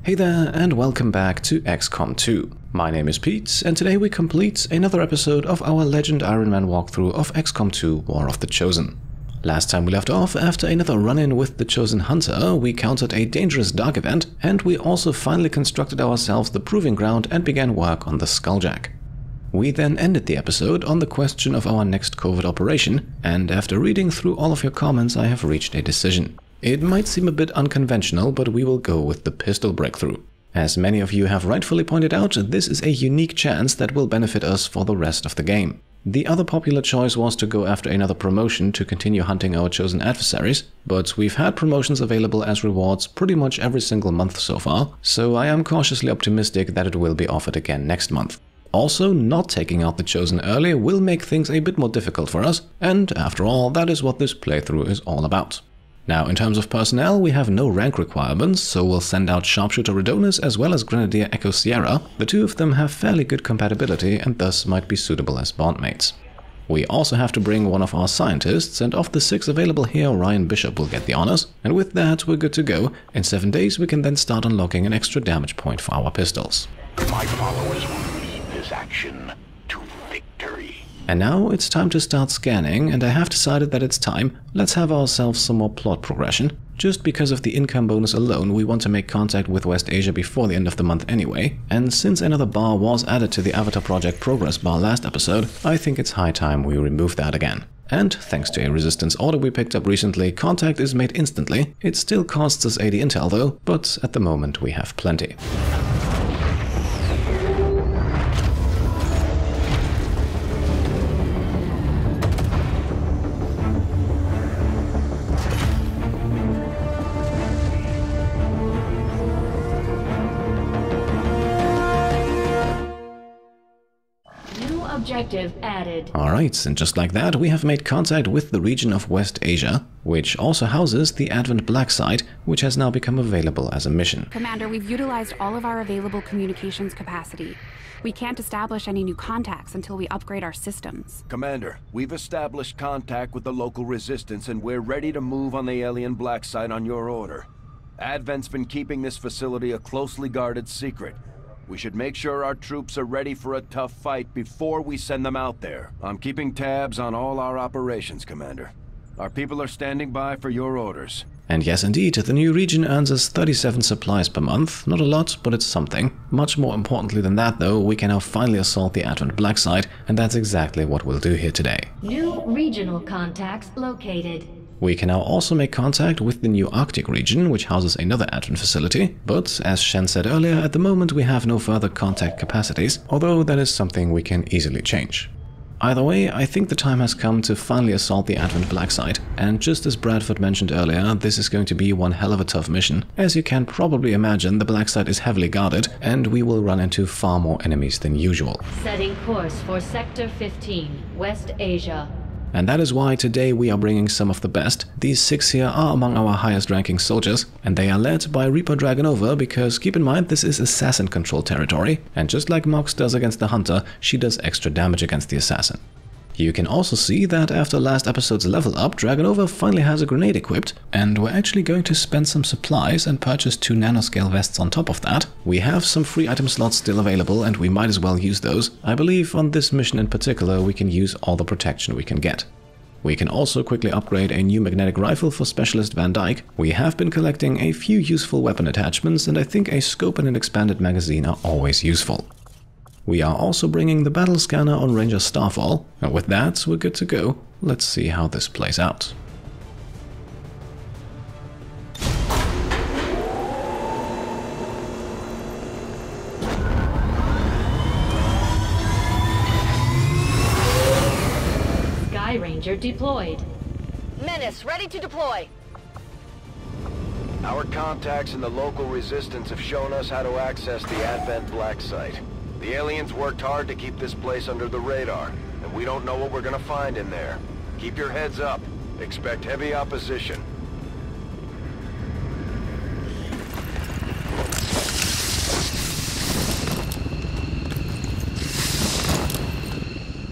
Hey there, and welcome back to XCOM 2. My name is Pete, and today we complete another episode of our Legend Iron Man walkthrough of XCOM 2 War of the Chosen. Last time we left off, after another run-in with the Chosen Hunter, we countered a dangerous dark event, and we also finally constructed ourselves the proving ground and began work on the Skulljack. We then ended the episode on the question of our next covert operation, and after reading through all of your comments I have reached a decision. It might seem a bit unconventional, but we will go with the pistol breakthrough. As many of you have rightfully pointed out, this is a unique chance that will benefit us for the rest of the game. The other popular choice was to go after another promotion to continue hunting our chosen adversaries, but we've had promotions available as rewards pretty much every single month so far, so I am cautiously optimistic that it will be offered again next month. Also, not taking out the Chosen early will make things a bit more difficult for us, and after all, that is what this playthrough is all about. Now, in terms of personnel, we have no rank requirements, so we'll send out Sharpshooter Radonis as well as Grenadier Echo Sierra. The two of them have fairly good compatibility and thus might be suitable as bondmates. We also have to bring one of our scientists, and of the 6 available here, Ryan Bishop will get the honors, and with that we're good to go. In 7 days we can then start unlocking an extra damage point for our pistols. My followers will lead this action to victory. And now it's time to start scanning, and I have decided that it's time. Let's have ourselves some more plot progression. Just because of the income bonus alone, we want to make contact with West Asia before the end of the month anyway, and since another bar was added to the Avatar Project progress bar last episode, I think it's high time we remove that again. And thanks to a resistance order we picked up recently, contact is made instantly. It still costs us 80 intel though, but at the moment we have plenty. Objective added. Alright, and just like that, we have made contact with the region of West Asia, which also houses the Advent Black Site, which has now become available as a mission. Commander, we've utilized all of our available communications capacity. We can't establish any new contacts until we upgrade our systems. Commander, we've established contact with the local resistance and we're ready to move on the alien Black Site on your order. Advent's been keeping this facility a closely guarded secret. We should make sure our troops are ready for a tough fight before we send them out there. I'm keeping tabs on all our operations, Commander. Our people are standing by for your orders. And yes indeed, the new region earns us 37 supplies per month. Not a lot, but it's something. Much more importantly than that though, we can now finally assault the Advent Black Site, and that's exactly what we'll do here today. New regional contacts located. We can now also make contact with the new Arctic region, which houses another Advent facility, but as Shen said earlier, at the moment we have no further contact capacities, although that is something we can easily change. Either way, I think the time has come to finally assault the Advent Black Site, and just as Bradford mentioned earlier, this is going to be one hell of a tough mission. As you can probably imagine, the Black Site is heavily guarded, and we will run into far more enemies than usual. Setting course for Sector 15, West Asia. And that is why today we are bringing some of the best. These 6 here are among our highest ranking soldiers, and they are led by Reaper Dragonova because keep in mind this is assassin control territory, and just like Mox does against the Hunter, she does extra damage against the assassin. You can also see that after last episode's level up, Dragonova finally has a grenade equipped, and we're actually going to spend some supplies and purchase 2 nanoscale vests on top of that. We have some free item slots still available and we might as well use those. I believe on this mission in particular we can use all the protection we can get. We can also quickly upgrade a new magnetic rifle for Specialist Van Dyke. We have been collecting a few useful weapon attachments, and I think a scope and an expanded magazine are always useful. We are also bringing the battle scanner on Ranger Starfall, and with that we're good to go. Let's see how this plays out. Sky Ranger deployed. Menace, ready to deploy. Our contacts in the local resistance have shown us how to access the Advent Black Site. The aliens worked hard to keep this place under the radar, and we don't know what we're gonna find in there. Keep your heads up. Expect heavy opposition.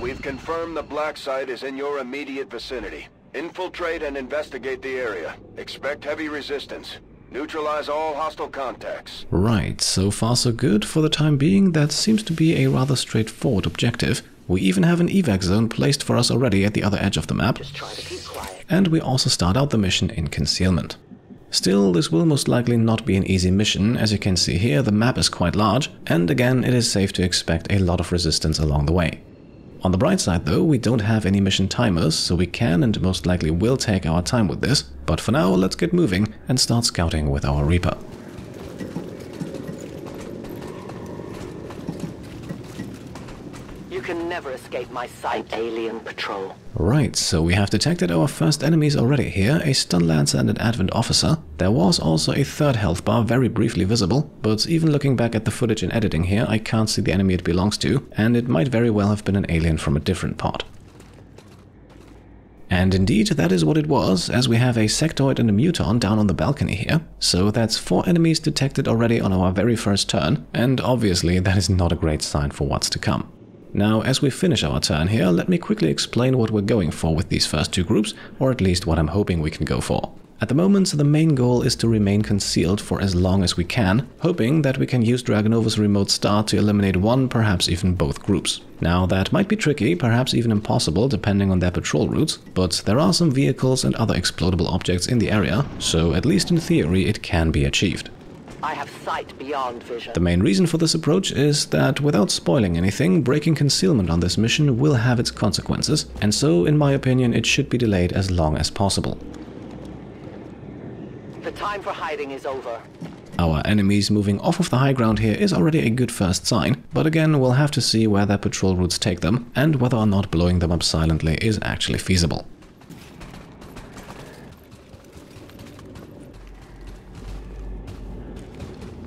We've confirmed the Black Site is in your immediate vicinity. Infiltrate and investigate the area. Expect heavy resistance. Neutralize all hostile contacts. Right, so far so good. For the time being, that seems to be a rather straightforward objective. We even have an evac zone placed for us already at the other edge of the map. Just try to keep quiet. And we also start out the mission in concealment. Still, this will most likely not be an easy mission. As you can see here, the map is quite large, and again, it is safe to expect a lot of resistance along the way. On the bright side though, we don't have any mission timers, so we can and most likely will take our time with this, but for now let's get moving and start scouting with our Reaper. You can never escape my sight. An alien patrol. Right, so we have detected our first enemies already here, a stun lancer and an Advent officer. There was also a third health bar very briefly visible, but even looking back at the footage in editing here, I can't see the enemy it belongs to, and it might very well have been an alien from a different pod. And indeed, that is what it was, as we have a sectoid and a muton down on the balcony here. So that's 4 enemies detected already on our very first turn, and obviously that is not a great sign for what's to come. Now, as we finish our turn here, let me quickly explain what we're going for with these first 2 groups, or at least what I'm hoping we can go for. At the moment, the main goal is to remain concealed for as long as we can, hoping that we can use Dragonova's remote start to eliminate one, perhaps even both groups. Now, that might be tricky, perhaps even impossible depending on their patrol routes, but there are some vehicles and other explodable objects in the area, so at least in theory it can be achieved. I have sight beyond vision. The main reason for this approach is that, without spoiling anything, breaking concealment on this mission will have its consequences, and so, in my opinion, it should be delayed as long as possible. The time for hiding is over. Our enemies moving off of the high ground here is already a good first sign, but again, we'll have to see where their patrol routes take them, and whether or not blowing them up silently is actually feasible.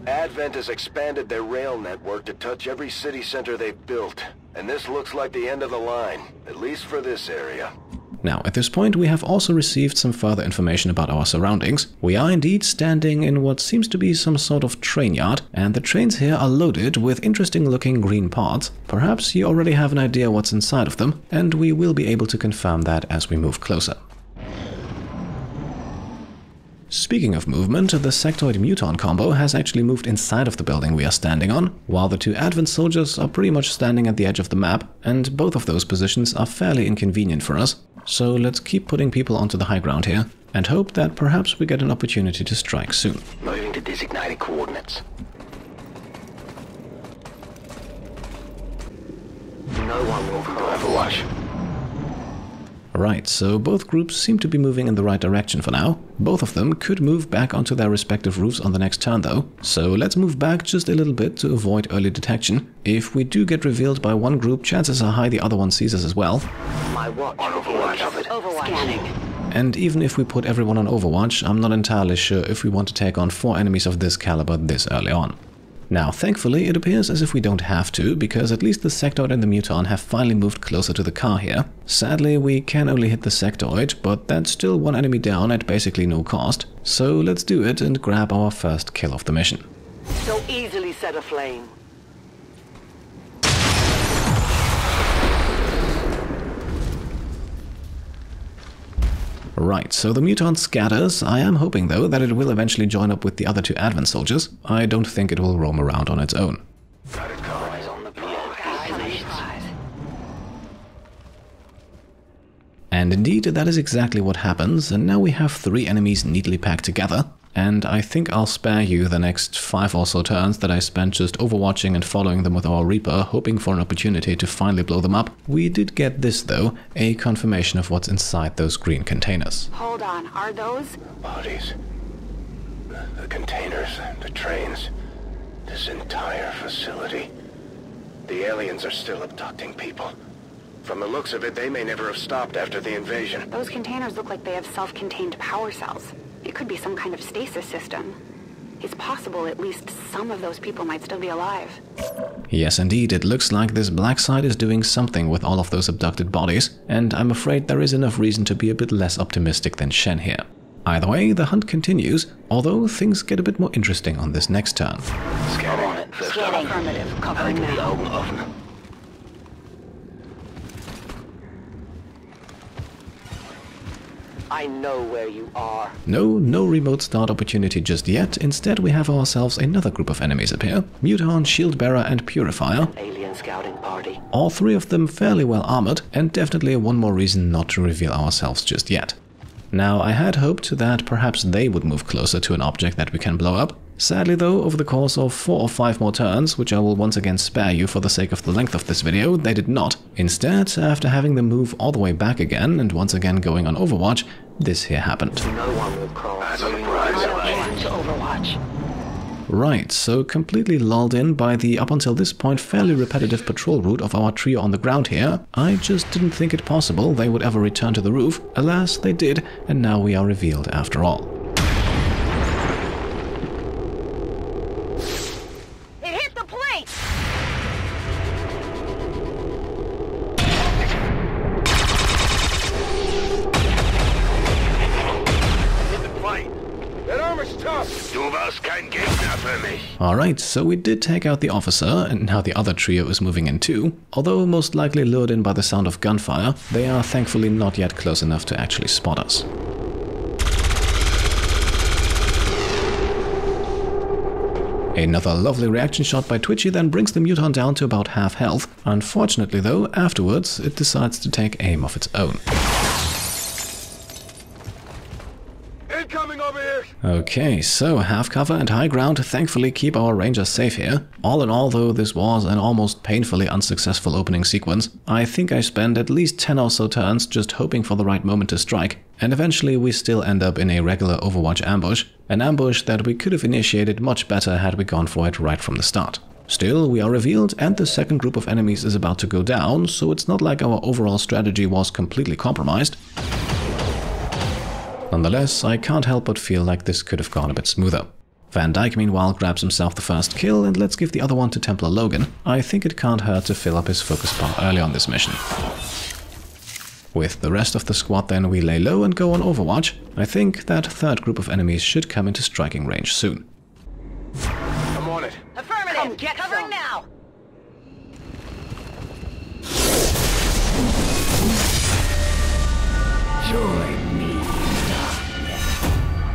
Advent has expanded their rail network to touch every city center they've built, and this looks like the end of the line, at least for this area. Now, at this point, we have also received some further information about our surroundings. We are indeed standing in what seems to be some sort of train yard, and the trains here are loaded with interesting-looking green parts. Perhaps you already have an idea what's inside of them, and we will be able to confirm that as we move closer. Speaking of movement, the sectoid muton combo has actually moved inside of the building we are standing on, while the 2 Advent soldiers are pretty much standing at the edge of the map, and both of those positions are fairly inconvenient for us. So let's keep putting people onto the high ground here, and hope that perhaps we get an opportunity to strike soon. Moving to designated coordinates. No one will cross. Overwatch. Right, so both groups seem to be moving in the right direction for now. Both of them could move back onto their respective roofs on the next turn though, so let's move back just a little bit to avoid early detection. If we do get revealed by one group, chances are high the other one sees us as well. My watch. On Overwatch of it. Overwatch. Scanning. And even if we put everyone on Overwatch, I'm not entirely sure if we want to take on 4 enemies of this caliber this early on. Now, thankfully, it appears as if we don't have to, because at least the sectoid and the muton have finally moved closer to the car here. Sadly, we can only hit the sectoid, but that's still 1 enemy down at basically no cost. So let's do it and grab our first kill of the mission. So easily set aflame. Right, so the muton scatters. I am hoping though that it will eventually join up with the other 2 Advent soldiers. I don't think it will roam around on its own. Got it covered. Eyes on the And indeed, that is exactly what happens, and now we have 3 enemies neatly packed together. And I think I'll spare you the next 5 or so turns that I spent just overwatching and following them with our Reaper, hoping for an opportunity to finally blow them up. We did get this though, a confirmation of what's inside those green containers. Hold on, are those? Bodies. The containers, the trains. This entire facility. The aliens are still abducting people. From the looks of it, they may never have stopped after the invasion. Those containers look like they have self-contained power cells. It could be some kind of stasis system. It's possible at least some of those people might still be alive. Yes, indeed, it looks like this black site is doing something with all of those abducted bodies, and I'm afraid there is enough reason to be a bit less optimistic than Shen here. Either way, the hunt continues, although things get a bit more interesting on this next turn. Scanning on it. First up. Affirmative. Covering The now. Augen oven. I know where you are. No remote start opportunity just yet. Instead, we have ourselves another group of enemies appear. Muton, Shieldbearer and Purifier. Alien scouting party. All three of them fairly well armored, and definitely one more reason not to reveal ourselves just yet. Now, I had hoped that perhaps they would move closer to an object that we can blow up. Sadly though, over the course of 4 or 5 more turns, which I will once again spare you for the sake of the length of this video, they did not. Instead, after having them move all the way back again and once again going on Overwatch, this here happened. No one will cross. Surprise. To Overwatch. Right, so completely lulled in by the up until this point fairly repetitive patrol route of our trio on the ground here, I just didn't think it possible they would ever return to the roof. Alas, they did, and now we are revealed after all. Alright, so we did take out the officer, and now the other trio is moving in too. Although most likely lured in by the sound of gunfire, they are thankfully not yet close enough to actually spot us. Another lovely reaction shot by Twitchy then brings the Muton down to about half health. Unfortunately though, afterwards it decides to take aim of its own. Incoming over here! Okay, so half cover and high ground thankfully keep our rangers safe here. All in all though, this was an almost painfully unsuccessful opening sequence. I think I spent at least 10 or so turns just hoping for the right moment to strike, and eventually we still end up in a regular Overwatch ambush, an ambush that we could have initiated much better had we gone for it right from the start. Still, we are revealed and the second group of enemies is about to go down, so it's not like our overall strategy was completely compromised. Nonetheless, I can't help but feel like this could have gone a bit smoother. Van Dyke meanwhile grabs himself the first kill, and let's give the other one to Templar Logan. I think it can't hurt to fill up his focus bar early on this mission. With the rest of the squad then we lay low and go on Overwatch. I think that third group of enemies should come into striking range soon. I'm on it. Affirmative. Come get covering now. Join me.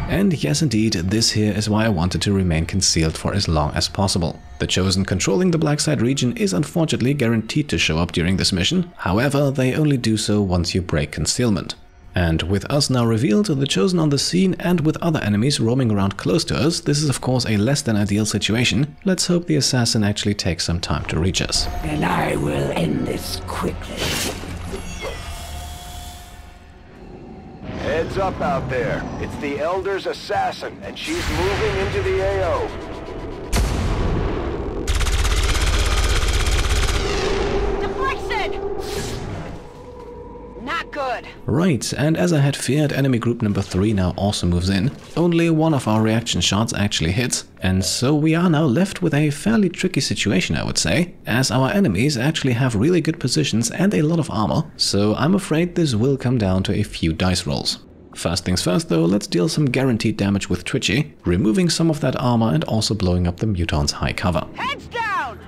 And yes indeed, this here is why I wanted to remain concealed for as long as possible. The Chosen controlling the Blackside region is unfortunately guaranteed to show up during this mission, however they only do so once you break concealment. And with us now revealed, the Chosen on the scene and with other enemies roaming around close to us, this is of course a less than ideal situation. Let's hope the assassin actually takes some time to reach us. And I will end this quickly. Heads up out there. It's the Elder's assassin, and she's moving into the AO. Deflection! Not good. Right, and as I had feared, enemy group number 3 now also moves in. Only one of our reaction shots actually hits, and so we are now left with a fairly tricky situation, I would say, as our enemies actually have really good positions and a lot of armor, so I'm afraid this will come down to a few dice rolls. First things first though, let's deal some guaranteed damage with Twitchy, removing some of that armor and also blowing up the Muton's high cover. Heads down!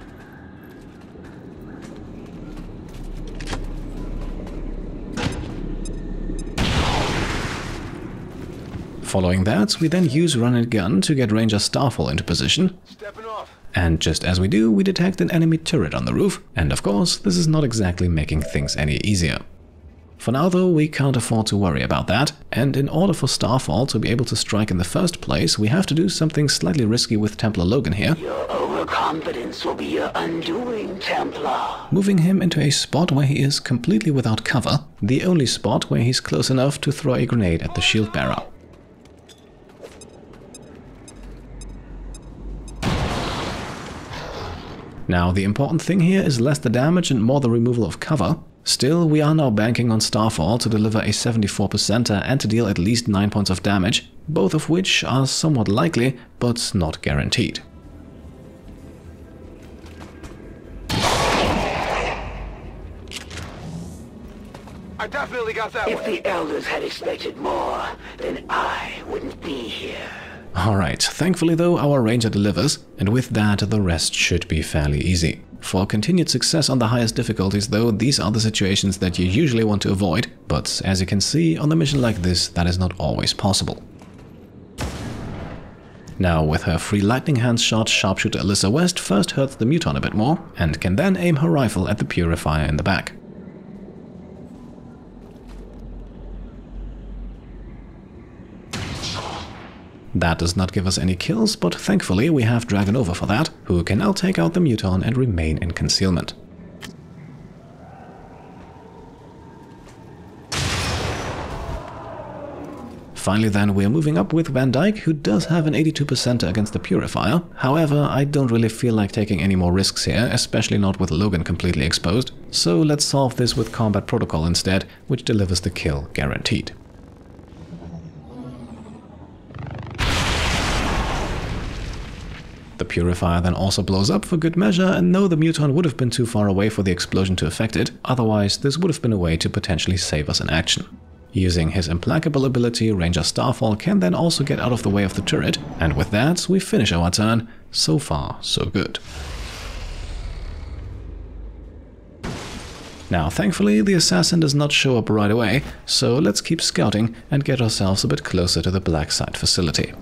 Following that, we then use Run and Gun to get Ranger Starfall into position. Stepping off. And just as we do, we detect an enemy turret on the roof, and of course, this is not exactly making things any easier. For now though, we can't afford to worry about that, and in order for Starfall to be able to strike in the first place, we have to do something slightly risky with Templar Logan here. Your overconfidence will be your undoing, Templar. Moving him into a spot where he is completely without cover, the only spot where he's close enough to throw a grenade at the shield bearer. Now, the important thing here is less the damage and more the removal of cover. Still, we are now banking on Starfall to deliver a 74%er and to deal at least 9 points of damage, both of which are somewhat likely, but not guaranteed. I definitely got that If one. the Elders had expected more, then I wouldn't be here. Alright, thankfully though our Ranger delivers, and with that the rest should be fairly easy. For continued success on the highest difficulties though, these are the situations that you usually want to avoid, but as you can see, on a mission like this, that is not always possible. Now, with her free lightning hand shot, sharpshooter Alyssa West first hurts the Muton a bit more, and can then aim her rifle at the Purifier in the back. That does not give us any kills, but thankfully we have Dragonova for that, who can now take out the Muton and remain in concealment. Finally then, we are moving up with Van Dyke, who does have an 82% against the Purifier. However, I don't really feel like taking any more risks here, especially not with Logan completely exposed. So let's solve this with Combat Protocol instead, which delivers the kill guaranteed. The Purifier then also blows up for good measure, and no, the Muton would have been too far away for the explosion to affect it, otherwise this would have been a way to potentially save us in action. Using his implacable ability, Ranger Starfall can then also get out of the way of the turret, and with that we finish our turn. So far, so good. Now, thankfully, the assassin does not show up right away, so let's keep scouting and get ourselves a bit closer to the Black Site facility.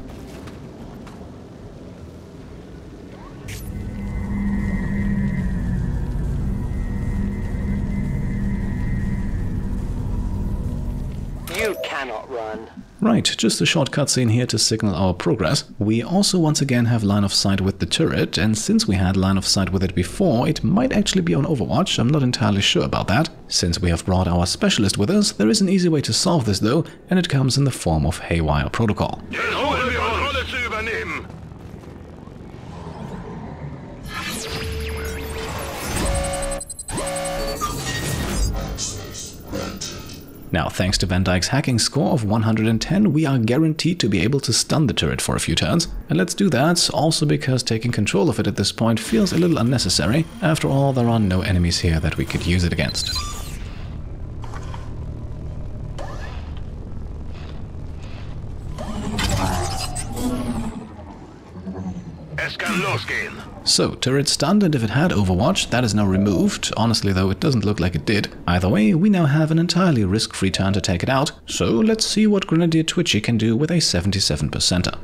You cannot run. Right, just a short cutscene here to signal our progress. We also once again have line of sight with the turret, and since we had line of sight with it before, it might actually be on Overwatch. I'm not entirely sure about that. Since we have brought our specialist with us, there is an easy way to solve this though, and it comes in the form of Haywire Protocol. Now, thanks to Van Dyke's hacking score of 110, we are guaranteed to be able to stun the turret for a few turns. And let's do that, also because taking control of it at this point feels a little unnecessary. After all, there are no enemies here that we could use it against. So, turret stunned, and if it had Overwatch, that is now removed. Honestly though, it doesn't look like it did. Either way, we now have an entirely risk-free turn to take it out, so let's see what Grenadier Twitchy can do with a 77%er.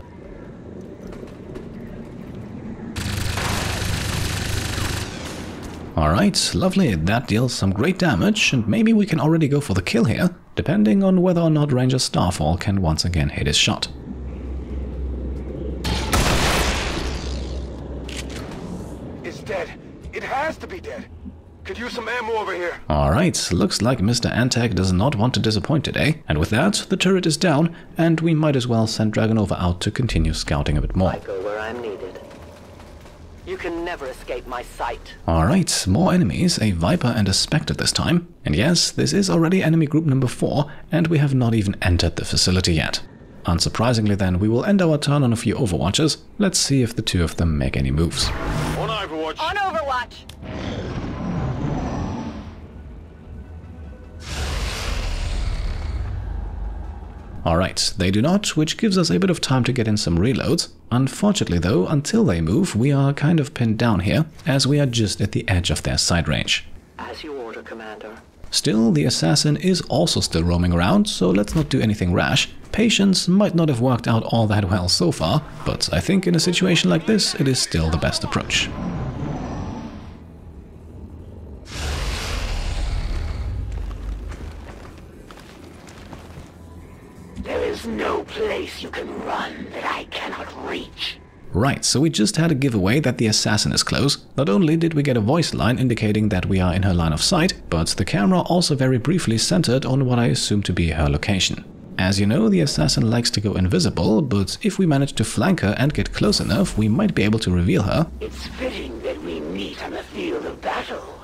Alright, lovely, that deals some great damage, and maybe we can already go for the kill here, depending on whether or not Ranger Starfall can once again hit his shot. Dead. It has to be dead. Could use some ammo over here. Alright, looks like Mr. Antec does not want to disappoint today. And with that, the turret is down, and we might as well send Dragonova out to continue scouting a bit more. I go where I'm needed. You can never escape my sight. Alright, more enemies, a Viper and a Spectre this time. And yes, this is already enemy group number 4, and we have not even entered the facility yet. Unsurprisingly then, we will end our turn on a few Overwatchers. Let's see if the two of them make any moves. On Overwatch. On Overwatch! Alright, they do not, which gives us a bit of time to get in some reloads. Unfortunately though, until they move, we are kind of pinned down here, as we are just at the edge of their sight range. As you order, Commander. Still, the assassin is also still roaming around, so let's not do anything rash. Patience might not have worked out all that well so far, but I think in a situation like this, it is still the best approach. There is no place you can run that I cannot reach. Right, so we just had a giveaway that the assassin is close. Not only did we get a voice line indicating that we are in her line of sight, but the camera also very briefly centered on what I assume to be her location. As you know, the assassin likes to go invisible, but if we manage to flank her and get close enough, we might be able to reveal her. It's fitting that we meet on the field of battle.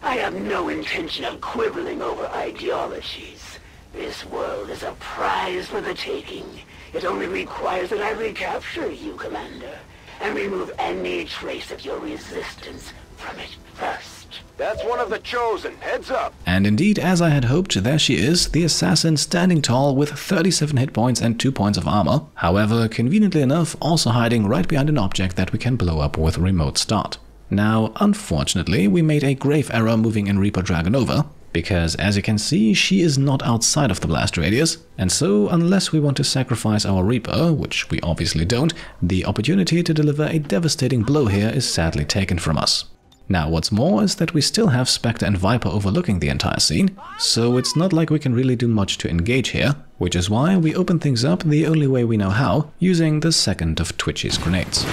I have no intention of quibbling over ideologies. This world is a prize for the taking. It only requires that I recapture you, Commander, and remove any trace of your resistance from it first. That's one of the Chosen. Heads up. And indeed, as I had hoped, there she is, the assassin standing tall with 37 hit points and 2 points of armor. However, conveniently enough, also hiding right behind an object that we can blow up with remote start. Now, unfortunately, we made a grave error moving in Reaper Dragonova, because as you can see, she is not outside of the blast radius, and so unless we want to sacrifice our Reaper, which we obviously don't, the opportunity to deliver a devastating blow here is sadly taken from us. Now what's more is that we still have Spectre and Viper overlooking the entire scene, so it's not like we can really do much to engage here, which is why we open things up the only way we know how, using the second of Twitchy's grenades.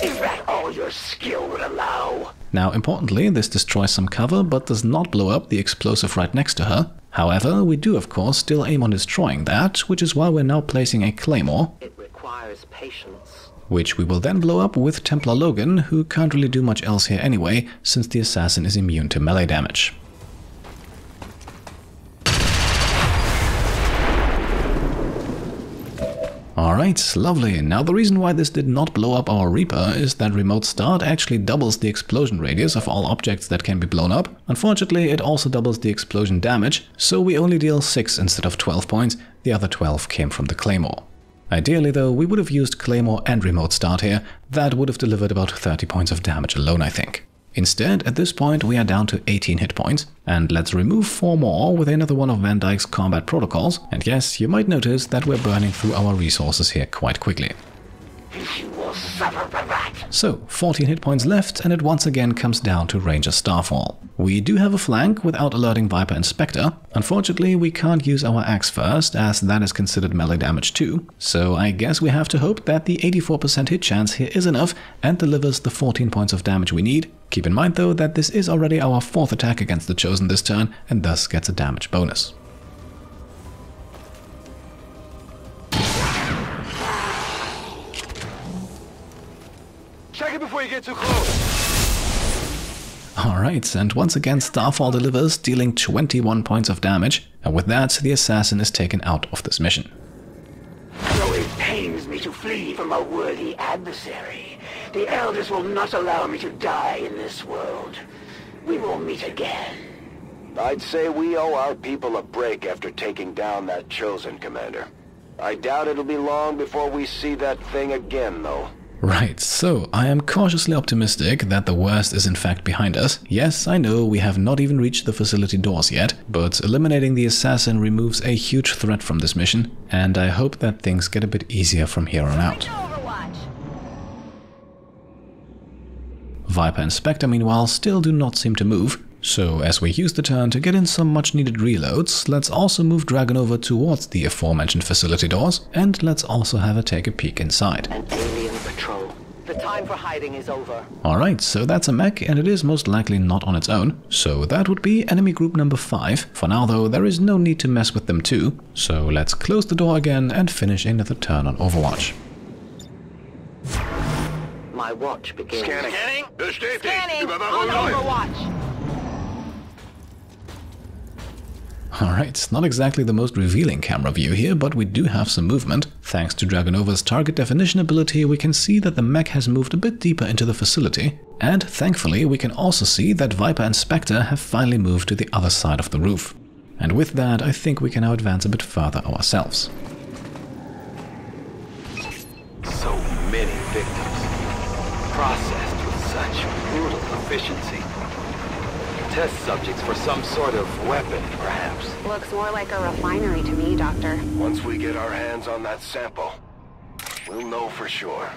Is that all your skill would allow? Now importantly, this destroys some cover but does not blow up the explosive right next to her. However, we do of course still aim on destroying that, which is why we're now placing a Claymore. It requires patience. Which we will then blow up with Templar Logan, who can't really do much else here anyway, since the assassin is immune to melee damage. Alright, lovely. Now the reason why this did not blow up our Reaper is that Remote Start actually doubles the explosion radius of all objects that can be blown up. Unfortunately, it also doubles the explosion damage, so we only deal 6 instead of 12 points, the other 12 came from the Claymore. Ideally though, we would have used Claymore and Remote Start here, that would have delivered about 30 points of damage alone I think. Instead, at this point we are down to 18 hit points, and let's remove 4 more with another one of Van Dyke's combat protocols, and yes, you might notice that we're burning through our resources here quite quickly. You will suffer for that. So, 14 hit points left, and it once again comes down to Ranger Starfall. We do have a flank without alerting Viper and Spectre. Unfortunately, we can't use our axe first, as that is considered melee damage too, so I guess we have to hope that the 84% hit chance here is enough and delivers the 14 points of damage we need. Keep in mind though that this is already our 4th attack against the Chosen this turn, and thus gets a damage bonus. Check it before you get too close. Alright, and once again Starfall delivers, dealing 21 points of damage, and with that the assassin is taken out of this mission. Though it pains me to flee from a worthy adversary, the Elders will not allow me to die in this world. We will meet again. I'd say we owe our people a break after taking down that Chosen, Commander. I doubt it'll be long before we see that thing again, though. Right, so I am cautiously optimistic that the worst is in fact behind us. Yes, I know we have not even reached the facility doors yet, but eliminating the assassin removes a huge threat from this mission, and I hope that things get a bit easier from here on out. Viper and Spectre meanwhile still do not seem to move, so as we use the turn to get in some much needed reloads, let's also move Dragonova towards the aforementioned facility doors, and let's also have her take a peek inside. An alien patrol. The time for hiding is over. Alright, so that's a mech, and it is most likely not on its own, so that would be enemy group number 5. For now though, there is no need to mess with them too, so let's close the door again and finish another turn on Overwatch. My watch begins. Scanning. Scanning on Overwatch. Alright, not exactly the most revealing camera view here, but we do have some movement. Thanks to Dragonova's target definition ability, we can see that the mech has moved a bit deeper into the facility, and thankfully we can also see that Viper and Spectre have finally moved to the other side of the roof. And with that, I think we can now advance a bit further ourselves. So many victims, processed with such brutal efficiency. Test subjects for some sort of weapon, perhaps. Looks more like a refinery to me, Doctor. Once we get our hands on that sample, we'll know for sure.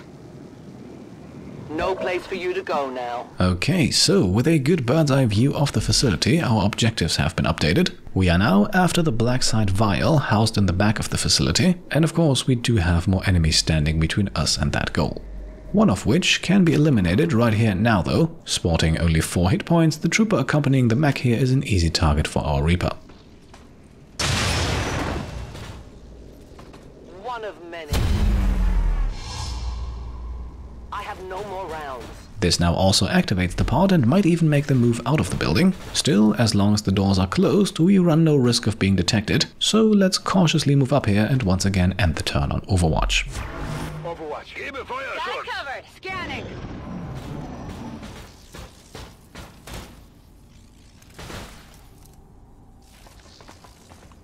No place for you to go now. Okay, so with a good bird's eye view of the facility, our objectives have been updated. We are now after the Blacksite Vial housed in the back of the facility, and of course we do have more enemies standing between us and that goal. One of which can be eliminated right here and now though. Sporting only 4 hit points, the trooper accompanying the mech here is an easy target for our Reaper. One of many. I have no more rounds. This now also activates the pod and might even make them move out of the building. Still, as long as the doors are closed, we run no risk of being detected, so let's cautiously move up here and once again end the turn on Overwatch. Overwatch. Gebe Feuer, Got covered. Scanning.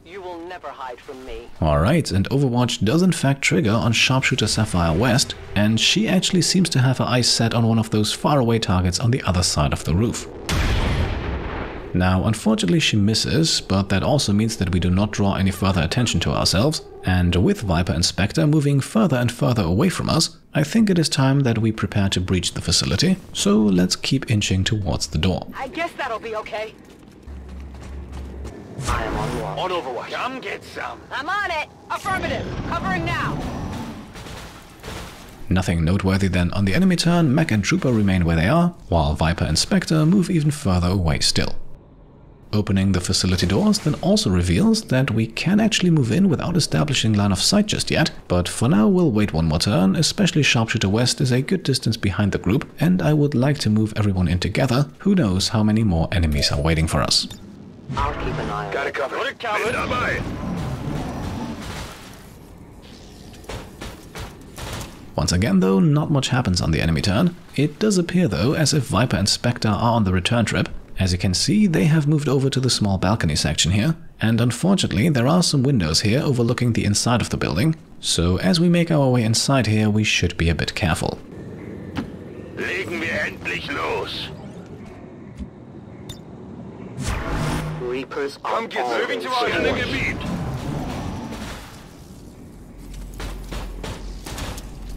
You will You'll never hide from me. Alright, and Overwatch does in fact trigger on Sharpshooter Sapphire West, and she actually seems to have her eyes set on one of those faraway targets on the other side of the roof. Now, unfortunately she misses, but that also means that we do not draw any further attention to ourselves, and with Viper and Spectre moving further and further away from us, I think it is time that we prepare to breach the facility, so let's keep inching towards the door. I guess that'll be okay. I am on watch. On Overwatch. Come get some. I'm on it! Affirmative! Covering now! Nothing noteworthy then on the enemy turn. Mech and Trooper remain where they are, while Viper and Spectre move even further away still. Opening the facility doors then also reveals that we can actually move in without establishing line of sight just yet, but for now we'll wait one more turn, especially Sharpshooter West is a good distance behind the group, and I would like to move everyone in together. Who knows how many more enemies are waiting for us. I'll keep an eye on Got it covered. Once again though, not much happens on the enemy turn. It does appear though as if Viper and Spectre are on the return trip. As you can see, they have moved over to the small balcony section here, and unfortunately there are some windows here overlooking the inside of the building, so as we make our way inside here we should be a bit careful. Legen wir endlich los. Reapers Komm, geht's moving to our Gebiet.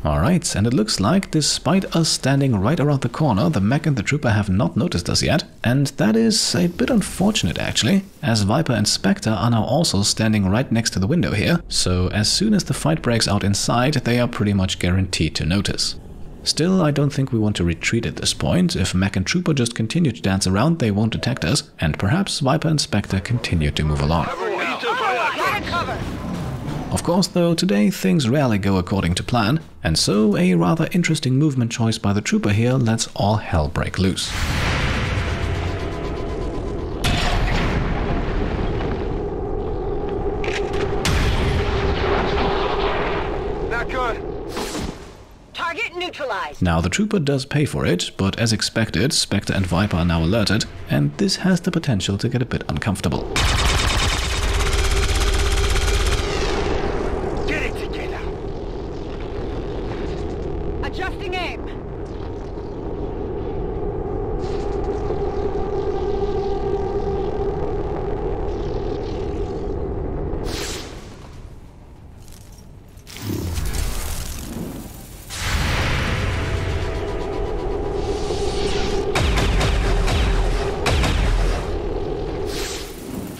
Alright, and it looks like, despite us standing right around the corner, the Mech and the Trooper have not noticed us yet, and that is a bit unfortunate actually, as Viper and Spectre are now also standing right next to the window here, so as soon as the fight breaks out inside, they are pretty much guaranteed to notice. Still, I don't think we want to retreat at this point. If Mech and Trooper just continue to dance around, they won't detect us, and perhaps Viper and Spectre continue to move along. Of course though, today things rarely go according to plan, and so a rather interesting movement choice by the Trooper here lets all hell break loose. Not good. Target neutralized! Now the Trooper does pay for it, but as expected, Spectre and Viper are now alerted, and this has the potential to get a bit uncomfortable. Adjusting aim.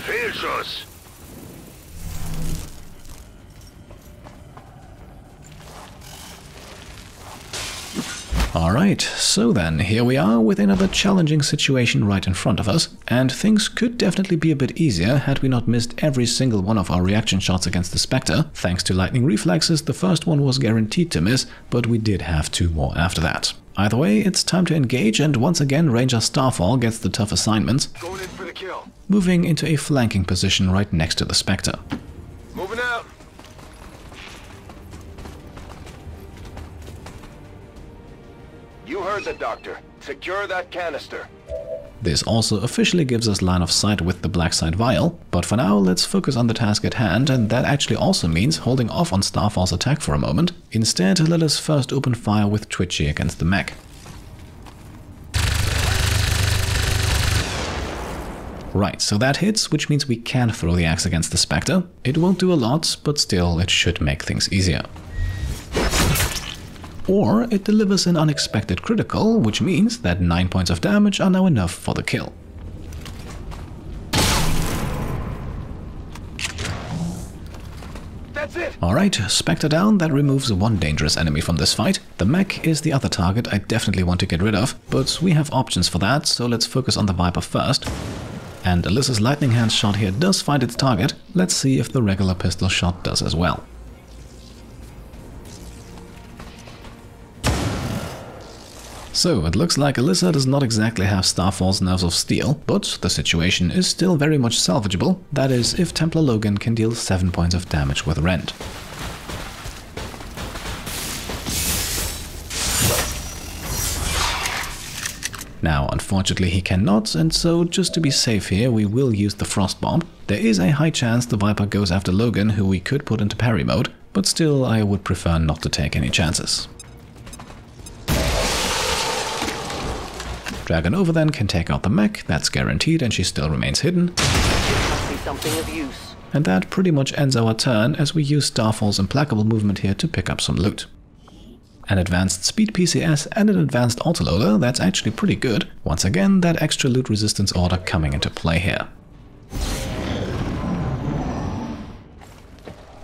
Fehlschuss. Alright, so then, here we are with another challenging situation right in front of us, and things could definitely be a bit easier had we not missed every single one of our reaction shots against the Spectre. Thanks to lightning reflexes, the first one was guaranteed to miss, but we did have two more after that. Either way, it's time to engage, and once again Ranger Starfall gets the tough assignment, Going in for the kill. moving into a flanking position right next to the Spectre. Moving out. You heard the doctor. Secure that canister. This also officially gives us line of sight with the Black Site Vial, but for now let's focus on the task at hand, and that actually also means holding off on Starfall's attack for a moment. Instead, let us first open fire with Twitchy against the mech. Right, so that hits, which means we can throw the axe against the Spectre. It won't do a lot, but still it should make things easier. Or it delivers an unexpected critical, which means that 9 points of damage are now enough for the kill. That's it. Alright, Spectre down, that removes one dangerous enemy from this fight. The mech is the other target I definitely want to get rid of, but we have options for that, so let's focus on the Viper first. And Alyssa's lightning hand shot here does find its target. Let's see if the regular pistol shot does as well. So, it looks like Alyssa does not exactly have Starfall's nerves of steel, but the situation is still very much salvageable, that is, if Templar Logan can deal 7 points of damage with Rend. Now, unfortunately he cannot, and so just to be safe here, we will use the Frost Bomb. There is a high chance the Viper goes after Logan, who we could put into parry mode, but still I would prefer not to take any chances. Dragonova then can take out the mech, that's guaranteed, and she still remains hidden. Must be something of use. And that pretty much ends our turn, as we use Starfall's implacable movement here to pick up some loot. An advanced speed PCS and an advanced autoloader, that's actually pretty good. Once again, that extra loot resistance order coming into play here.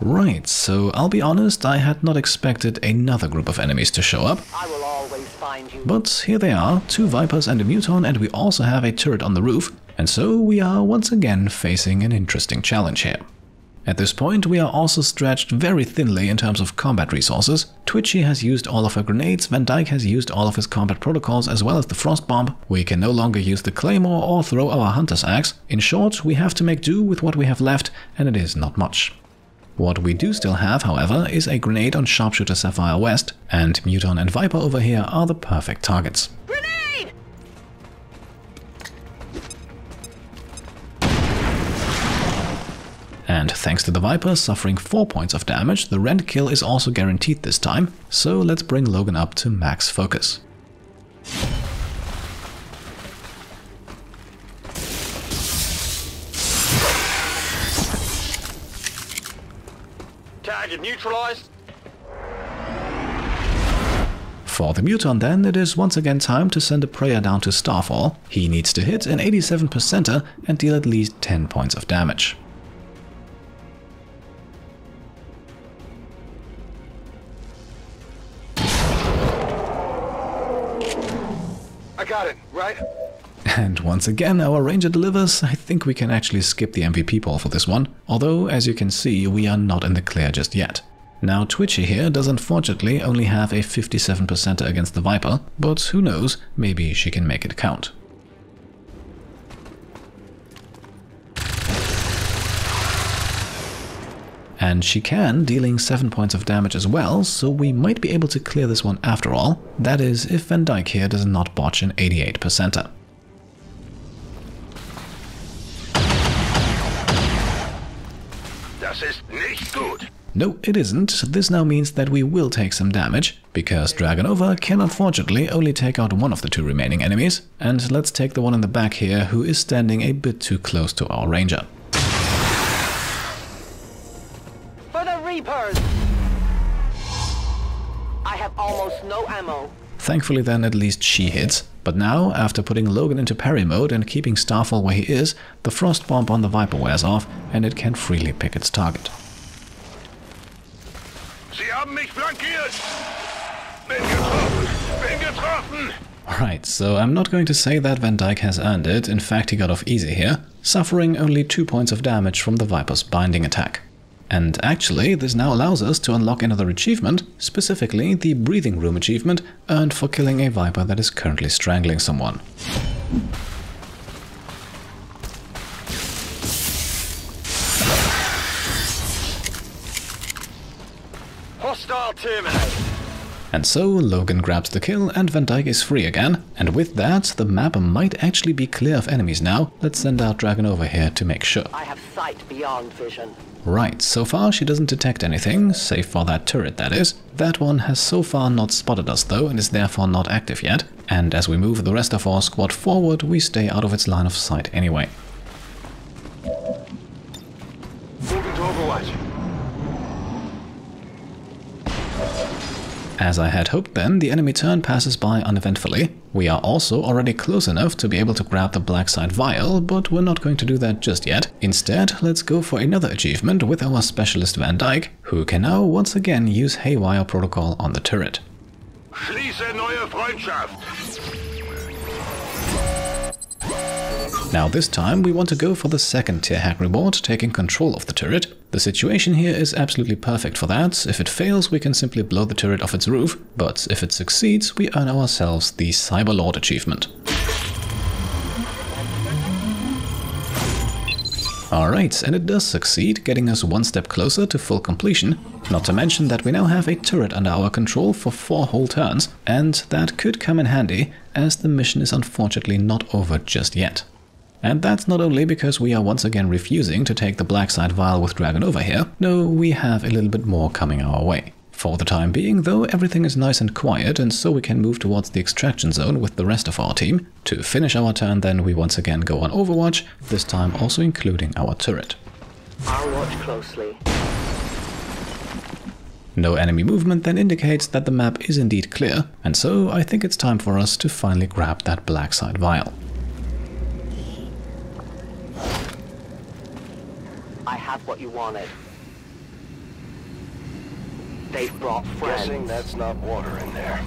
Right, so I'll be honest, I had not expected another group of enemies to show up. I will always find you. But here they are, 2 Vipers and a Muton, and we also have a turret on the roof, and so we are once again facing an interesting challenge here. At this point, we are also stretched very thinly in terms of combat resources. Twitchy has used all of her grenades, Van Dyke has used all of his combat protocols as well as the Frost Bomb. We can no longer use the Claymore or throw our Hunter's Axe. In short, we have to make do with what we have left, and it is not much. What we do still have, however, is a grenade on Sharpshooter Sapphire West, and Muton and Viper over here are the perfect targets. Grenade! And thanks to the Viper suffering 4 points of damage, the rend kill is also guaranteed this time, so let's bring Logan up to max focus. Target neutralized. For the Muton then, it is once again time to send a prayer down to Starfall. He needs to hit an 87%er and deal at least 10 points of damage. I got it, right? And once again our Ranger delivers. I think we can actually skip the MVP poll for this one, although as you can see we are not in the clear just yet. Now Twitchy here does unfortunately only have a 57%er against the Viper, but who knows, maybe she can make it count. And she can, dealing 7 points of damage as well, so we might be able to clear this one after all. That is, if Van Dyke here does not botch an 88%er. Das ist nicht gut. No, it isn't. This now means that we will take some damage, because Dragonova can unfortunately only take out one of the 2 remaining enemies. And let's take the one in the back here, who is standing a bit too close to our Ranger. For the Reapers! I have almost no ammo. Thankfully then at least she hits, but now, after putting Logan into parry mode and keeping Starfall where he is, the Frost Bomb on the Viper wears off and it can freely pick its target. Sie haben mich flankiert. Bin getroffen. Bin getroffen. Alright, so I'm not going to say that Van Dyke has earned it, in fact he got off easy here, suffering only 2 points of damage from the Viper's binding attack. And actually, this now allows us to unlock another achievement, specifically the Breathing Room achievement, earned for killing a Viper that is currently strangling someone. Hostile terminated. And so Logan grabs the kill and Van Dyke is free again, and with that the map might actually be clear of enemies now. Let's send out Dragonova here to make sure. I have sight beyond vision. Right, so far she doesn't detect anything, save for that turret that is. That one has so far not spotted us though and is therefore not active yet, and as we move the rest of our squad forward we stay out of its line of sight anyway. Moving to Overwatch. As I had hoped then, the enemy turn passes by uneventfully. We are also already close enough to be able to grab the Black Site Vial, but we're not going to do that just yet. Instead, let's go for another achievement with our specialist Van Dyke, who can now once again use Haywire Protocol on the turret. Schließe neue Freundschaft. Now this time we want to go for the second tier hack reward, taking control of the turret. The situation here is absolutely perfect for that. If it fails, we can simply blow the turret off its roof, but if it succeeds, we earn ourselves the Cyberlord achievement. Alright, and it does succeed, getting us one step closer to full completion. Not to mention that we now have a turret under our control for 4 whole turns, and that could come in handy, as the mission is unfortunately not over just yet. And that's not only because we are once again refusing to take the black site vial with Dragonova here, no, we have a little bit more coming our way. For the time being, though, everything is nice and quiet, and so we can move towards the extraction zone with the rest of our team. To finish our turn, then we once again go on Overwatch, this time also including our turret. I'll watch closely. No enemy movement then indicates that the map is indeed clear, and so I think it's time for us to finally grab that black site vial. I have what you wanted. They've brought friends. Guessing that's not water in there.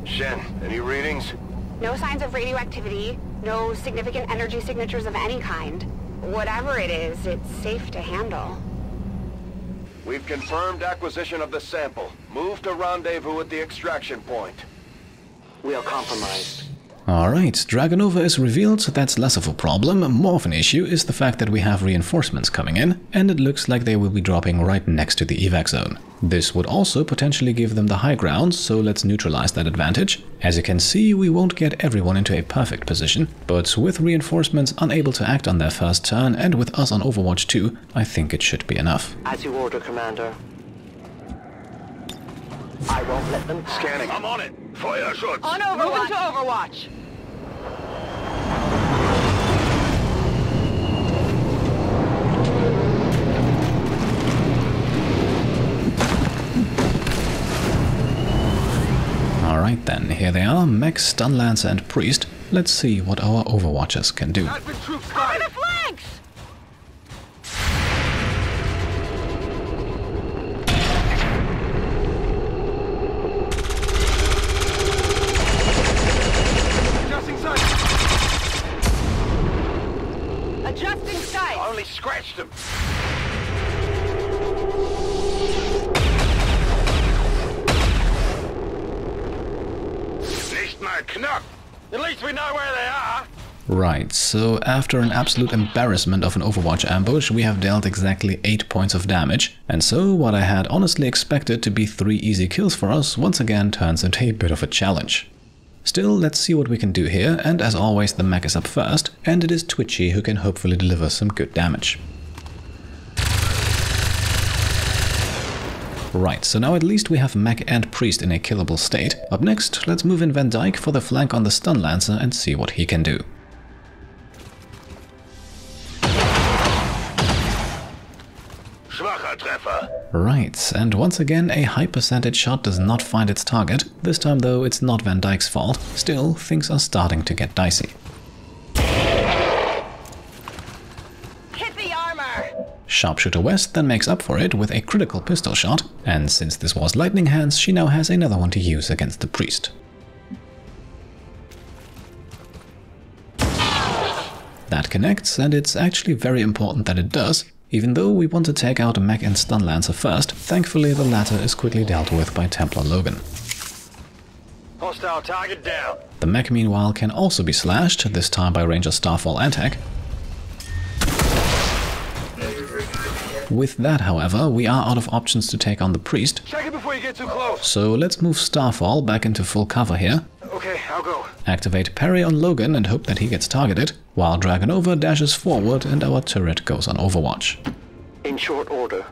Shen, any readings? No signs of radioactivity, no significant energy signatures of any kind. Whatever it is, it's safe to handle. We've confirmed acquisition of the sample. Move to rendezvous at the extraction point. We are compromised. Alright, Dragonova is revealed, so that's less of a problem. More of an issue is the fact that we have reinforcements coming in, and it looks like they will be dropping right next to the evac zone. This would also potentially give them the high ground, so let's neutralize that advantage. As you can see, we won't get everyone into a perfect position, but with reinforcements unable to act on their first turn, and with us on Overwatch 2, I think it should be enough. As you order, Commander. I won't let them pass. Scanning. I'm on it. Fire shots. On Overwatch. Move into Overwatch. Alright then, here they are, Mech, Stunlancer and Priest. Let's see what our Overwatchers can do. Cover the flanks! Adjusting sight! I only scratched him. Nicht mal knapp. At least we know where they are. Right, so after an absolute embarrassment of an Overwatch ambush, we have dealt exactly 8 points of damage. And so what I had honestly expected to be 3 easy kills for us once again turns into a bit of a challenge. Still, let's see what we can do here, and as always the mech is up first, and it is Twitchy who can hopefully deliver some good damage. Right, so now at least we have Mech and Priest in a killable state. Up next, let's move in Van Dyke for the flank on the Stunlancer and see what he can do. Schwacher Treffer. Right, and once again a high percentage shot does not find its target. This time though it's not Van Dyke's fault. Still, things are starting to get dicey. Hit the armor! Sharpshooter West then makes up for it with a critical pistol shot, and since this was Lightning Hands, she now has another one to use against the Priest. That connects, and it's actually very important that it does. Even though we want to take out Mech and Stunlancer first, thankfully the latter is quickly dealt with by Templar Logan. Hostile target down. The Mech meanwhile can also be slashed, this time by Ranger Starfall Antac. With that, however, we are out of options to take on the Priest. Check it before you get too close. So let's move Starfall back into full cover here. Okay, I'll go. Activate Parry on Logan and hope that he gets targeted, while Dragonova dashes forward and our turret goes on Overwatch. In short order.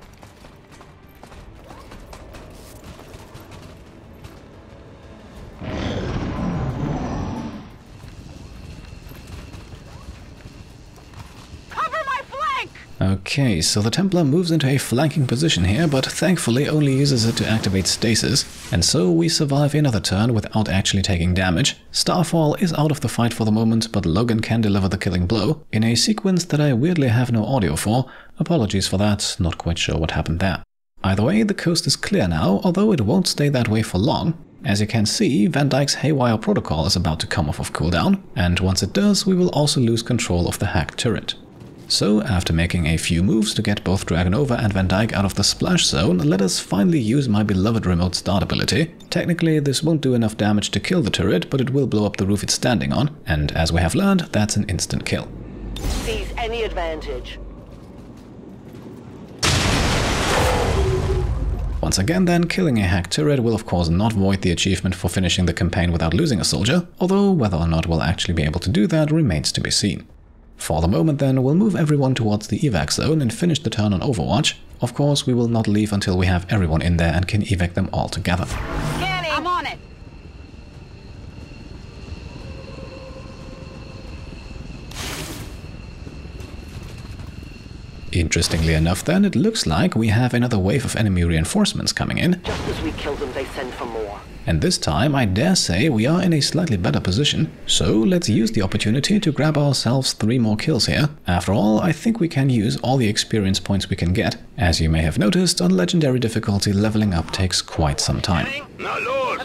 Cover my flank! Okay, so the Templar moves into a flanking position here, but thankfully only uses it to activate stasis, and so we survive another turn without actually taking damage. Starfall is out of the fight for the moment, but Logan can deliver the killing blow, in a sequence that I weirdly have no audio for. Apologies for that, not quite sure what happened there. Either way, the coast is clear now, although it won't stay that way for long. As you can see, Van Dyke's Haywire Protocol is about to come off of cooldown, and once it does, we will also lose control of the hacked turret. So, after making a few moves to get both Dragonova and Van Dyke out of the splash zone, let us finally use my beloved remote start ability. Technically, this won't do enough damage to kill the turret, but it will blow up the roof it's standing on, and as we have learned, that's an instant kill. Seize any advantage. Once again then, killing a hack turret will of course not void the achievement for finishing the campaign without losing a soldier, although whether or not we'll actually be able to do that remains to be seen. For the moment then, we'll move everyone towards the evac zone and finish the turn on Overwatch. Of course, we will not leave until we have everyone in there and can evac them all together. Scanning! I'm on it! Interestingly enough then, it looks like we have another wave of enemy reinforcements coming in. Just as we kill them, they send for more. And this time, I dare say, we are in a slightly better position, so let's use the opportunity to grab ourselves 3 more kills here. After all, I think we can use all the experience points we can get. As you may have noticed, on Legendary difficulty, leveling up takes quite some time. Not lost!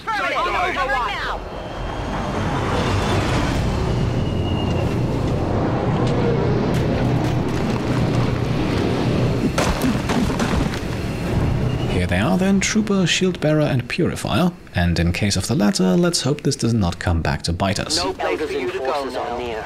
Here they are then, Trooper, Shield Bearer and Purifier, and in case of the latter, let's hope this does not come back to bite us. No place for you to go now. Near.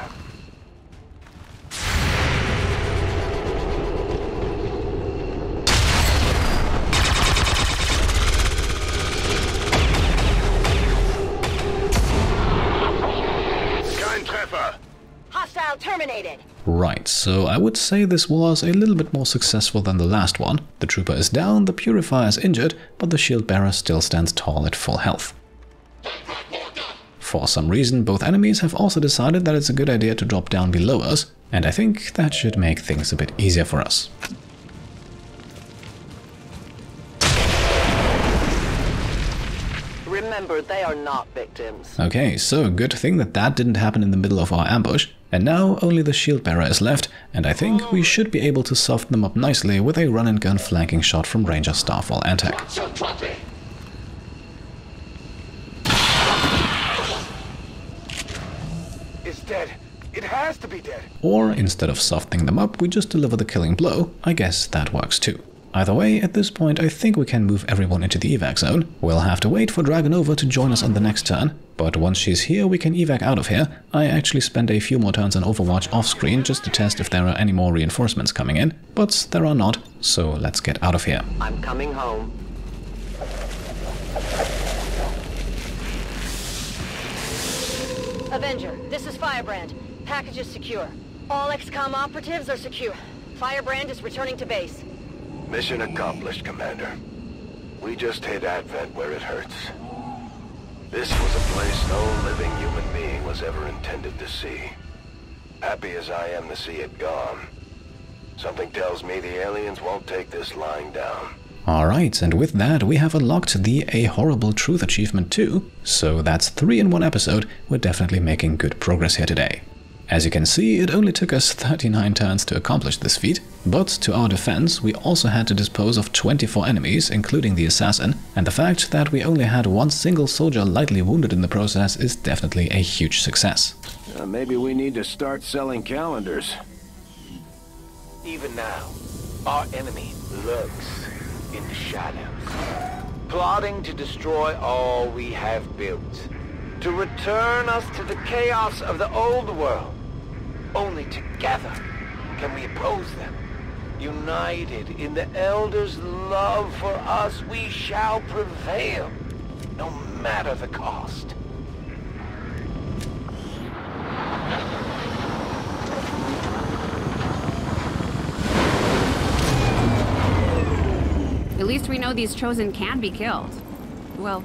Hostile terminated. Right, so I would say this was a little bit more successful than the last one. The Trooper is down, the Purifier is injured, but the Shield Bearer still stands tall at full health. For some reason, both enemies have also decided that it's a good idea to drop down below us, and I think that should make things a bit easier for us. Remember, they are not victims. Okay, so good thing that that didn't happen in the middle of our ambush. And now only the Shield Bearer is left, and I think we should be able to soften them up nicely with a run-and-gun flanking shot from Ranger, Starfall and Tech. It's dead. It has to be dead. Or, instead of softening them up, we just deliver the killing blow. I guess that works too. Either way, at this point I think we can move everyone into the evac zone. We'll have to wait for Dragonova to join us on the next turn, but once she's here we can evac out of here. I actually spent a few more turns on Overwatch off-screen just to test if there are any more reinforcements coming in, but there are not, so let's get out of here. I'm coming home. Avenger, this is Firebrand. Package is secure. All XCOM operatives are secure. Firebrand is returning to base. Mission accomplished, Commander. We just hit Advent where it hurts. This was a place no living human being was ever intended to see. Happy as I am to see it gone. Something tells me the aliens won't take this lying down. Alright, and with that we have unlocked the A Horrible Truth achievement too, so that's 3 in one episode. We're definitely making good progress here today. As you can see, it only took us 39 turns to accomplish this feat, but to our defense, we also had to dispose of 24 enemies, including the assassin, and the fact that we only had one single soldier lightly wounded in the process is definitely a huge success. Maybe we need to start selling calendars. Even now, our enemy lurks in the shadows, plotting to destroy all we have built, to return us to the chaos of the old world. Only together can we oppose them. United in the Elders' love for us, we shall prevail, no matter the cost. At least we know these Chosen can be killed. Well,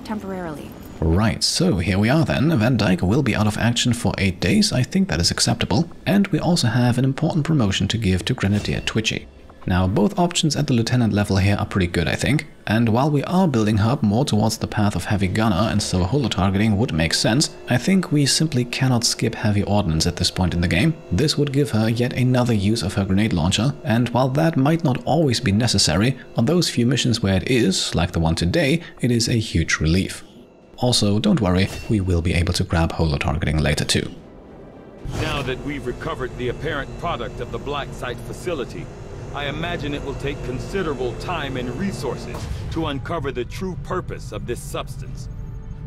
temporarily. Right, so here we are then. Van Dyke will be out of action for 8 days, I think that is acceptable. And we also have an important promotion to give to Grenadier Twitchy. Now, both options at the lieutenant level here are pretty good, I think. And while we are building Hub more towards the path of heavy gunner, and so holo-targeting would make sense, I think we simply cannot skip heavy ordnance at this point in the game. This would give her yet another use of her grenade launcher, and while that might not always be necessary, on those few missions where it is, like the one today, it is a huge relief. Also, don't worry, we will be able to grab holo-targeting later too. Now that we've recovered the apparent product of the Black Site facility, I imagine it will take considerable time and resources to uncover the true purpose of this substance.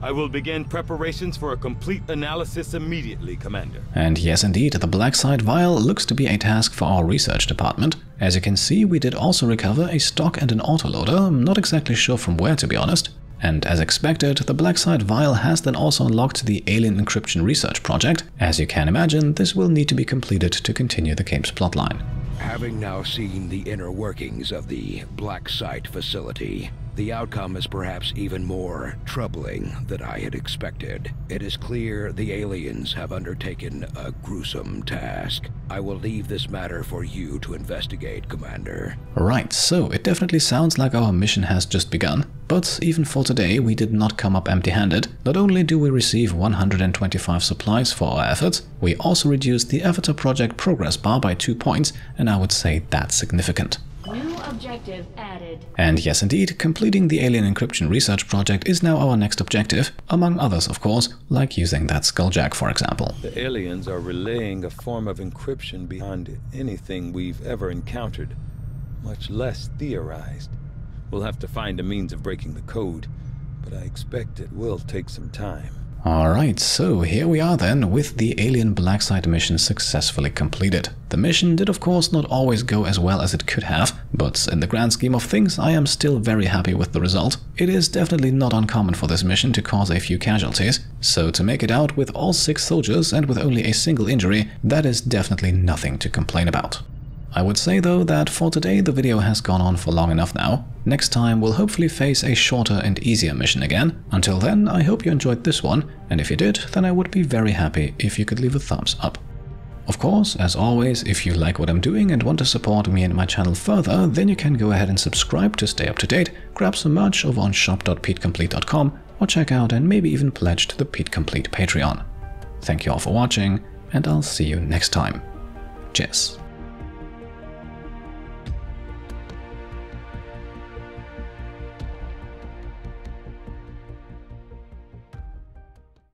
I will begin preparations for a complete analysis immediately, Commander. And yes indeed, the black site vial looks to be a task for our research department. As you can see, we did also recover a stock and an autoloader, I'm not exactly sure from where to be honest. And as expected, the black site vial has then also unlocked the alien encryption research project. As you can imagine, this will need to be completed to continue the Capes plotline. Having now seen the inner workings of the black site facility, the outcome is perhaps even more troubling than I had expected. It is clear the aliens have undertaken a gruesome task. I will leave this matter for you to investigate, Commander. Right, so it definitely sounds like our mission has just begun. But even for today, we did not come up empty-handed. Not only do we receive 125 supplies for our efforts, we also reduced the Avatar project progress bar by 2 points, and I would say that's significant. New objective added. And yes indeed, completing the alien encryption research project is now our next objective, among others of course, like using that skulljack for example. The aliens are relaying a form of encryption beyond anything we've ever encountered, much less theorized. We'll have to find a means of breaking the code, but I expect it will take some time. Alright, so here we are then with the alien black site mission successfully completed. The mission did of course not always go as well as it could have, but in the grand scheme of things I am still very happy with the result. It is definitely not uncommon for this mission to cause a few casualties, so to make it out with all 6 soldiers and with only a single injury, that is definitely nothing to complain about. I would say though that for today the video has gone on for long enough now. Next time we'll hopefully face a shorter and easier mission again. Until then, I hope you enjoyed this one, and if you did, then I would be very happy if you could leave a thumbs up. Of course, as always, if you like what I'm doing and want to support me and my channel further, then you can go ahead and subscribe to stay up to date, grab some merch over on shop.petecomplete.com, or check out and maybe even pledge to the Pete Complete Patreon. Thank you all for watching, and I'll see you next time. Cheers.